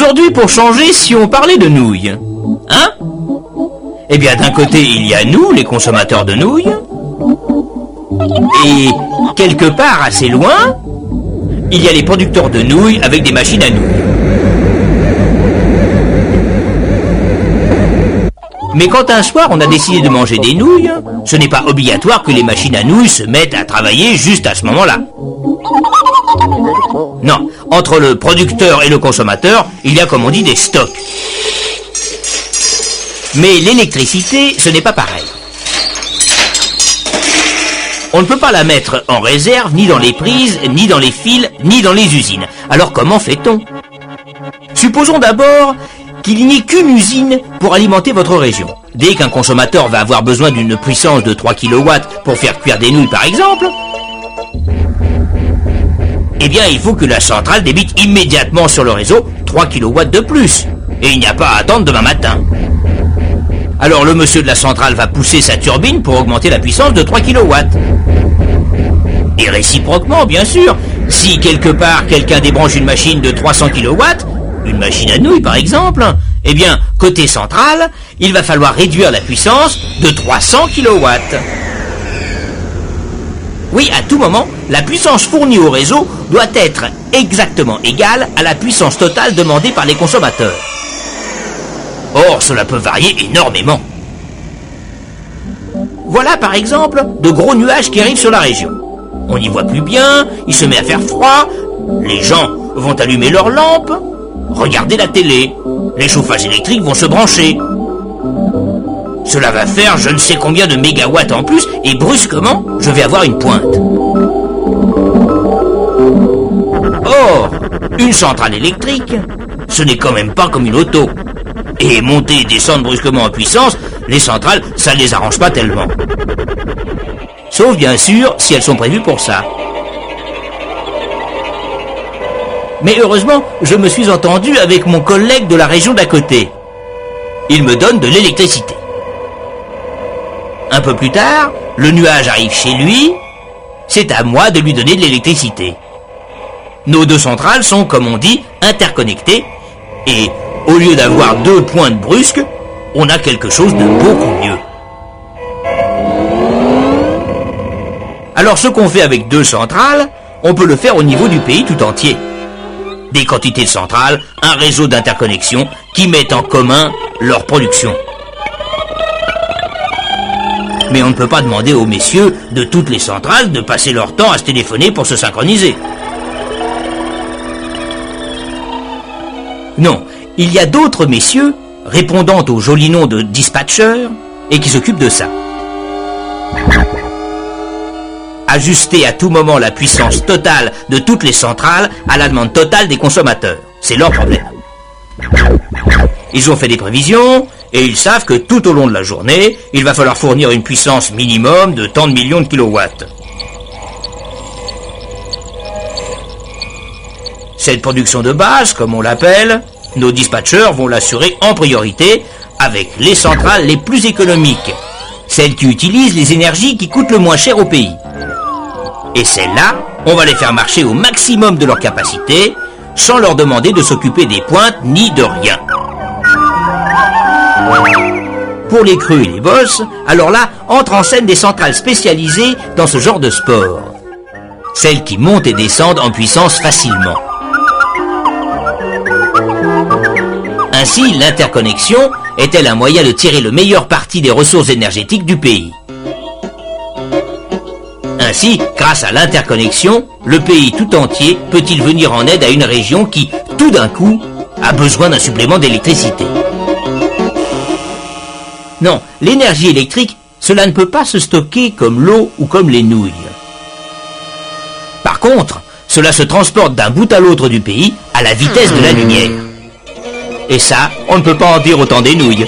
aujourd'hui, pour changer, si on parlait de nouilles, hein? Eh bien, d'un côté, il y a nous, les consommateurs de nouilles, et quelque part assez loin, il y a les producteurs de nouilles avec des machines à nouilles. Mais quand un soir on a décidé de manger des nouilles, ce n'est pas obligatoire que les machines à nouilles se mettent à travailler juste à ce moment-là. Non, entre le producteur et le consommateur, il y a comme on dit des stocks. Mais l'électricité, ce n'est pas pareil. On ne peut pas la mettre en réserve, ni dans les prises, ni dans les fils, ni dans les usines. Alors comment fait-on? Supposons d'abord qu'il n'y ait qu'une usine pour alimenter votre région. Dès qu'un consommateur va avoir besoin d'une puissance de 3 kW pour faire cuire des nouilles par exemple, eh bien il faut que la centrale débite immédiatement sur le réseau 3 kW de plus. Et il n'y a pas à attendre demain matin. Alors le monsieur de la centrale va pousser sa turbine pour augmenter la puissance de 3 kW. Et réciproquement, bien sûr, si quelque part quelqu'un débranche une machine de 300 kW, une machine à nouilles par exemple, eh bien, côté centrale, il va falloir réduire la puissance de 300 kW. Oui, à tout moment, la puissance fournie au réseau doit être exactement égale à la puissance totale demandée par les consommateurs. Or, cela peut varier énormément. Voilà par exemple de gros nuages qui arrivent sur la région. On n'y voit plus bien, il se met à faire froid, les gens vont allumer leurs lampes, regarder la télé, les chauffages électriques vont se brancher. Cela va faire je ne sais combien de mégawatts en plus et brusquement, je vais avoir une pointe. Or, une centrale électrique, ce n'est quand même pas comme une auto. Et monter et descendre brusquement en puissance, les centrales, ça ne les arrange pas tellement. Sauf bien sûr si elles sont prévues pour ça. Mais heureusement, je me suis entendu avec mon collègue de la région d'à côté. Il me donne de l'électricité. Un peu plus tard, le nuage arrive chez lui, c'est à moi de lui donner de l'électricité. Nos deux centrales sont, comme on dit, interconnectées, et au lieu d'avoir deux pointes brusques, on a quelque chose de beaucoup mieux. Alors ce qu'on fait avec deux centrales, on peut le faire au niveau du pays tout entier. Des quantités de centrales, un réseau d'interconnexion qui met en commun leur production. Mais on ne peut pas demander aux messieurs de toutes les centrales de passer leur temps à se téléphoner pour se synchroniser. Non, il y a d'autres messieurs répondant au joli nom de dispatchers et qui s'occupent de ça. Ajuster à tout moment la puissance totale de toutes les centrales à la demande totale des consommateurs. C'est leur problème. Ils ont fait des prévisions et ils savent que tout au long de la journée, il va falloir fournir une puissance minimum de tant de millions de kilowatts. Cette production de base, comme on l'appelle, nos dispatchers vont l'assurer en priorité avec les centrales les plus économiques, celles qui utilisent les énergies qui coûtent le moins cher au pays. Et celles-là, on va les faire marcher au maximum de leur capacité, sans leur demander de s'occuper des pointes ni de rien. Pour les creux et les bosses, alors là, entrent en scène des centrales spécialisées dans ce genre de sport. Celles qui montent et descendent en puissance facilement. Ainsi, l'interconnexion est-elle un moyen de tirer le meilleur parti des ressources énergétiques du pays. Ainsi, grâce à l'interconnexion, le pays tout entier peut-il venir en aide à une région qui, tout d'un coup, a besoin d'un supplément d'électricité. Non, l'énergie électrique, cela ne peut pas se stocker comme l'eau ou comme les nouilles. Par contre, cela se transporte d'un bout à l'autre du pays à la vitesse de la lumière. Et ça, on ne peut pas en dire autant des nouilles.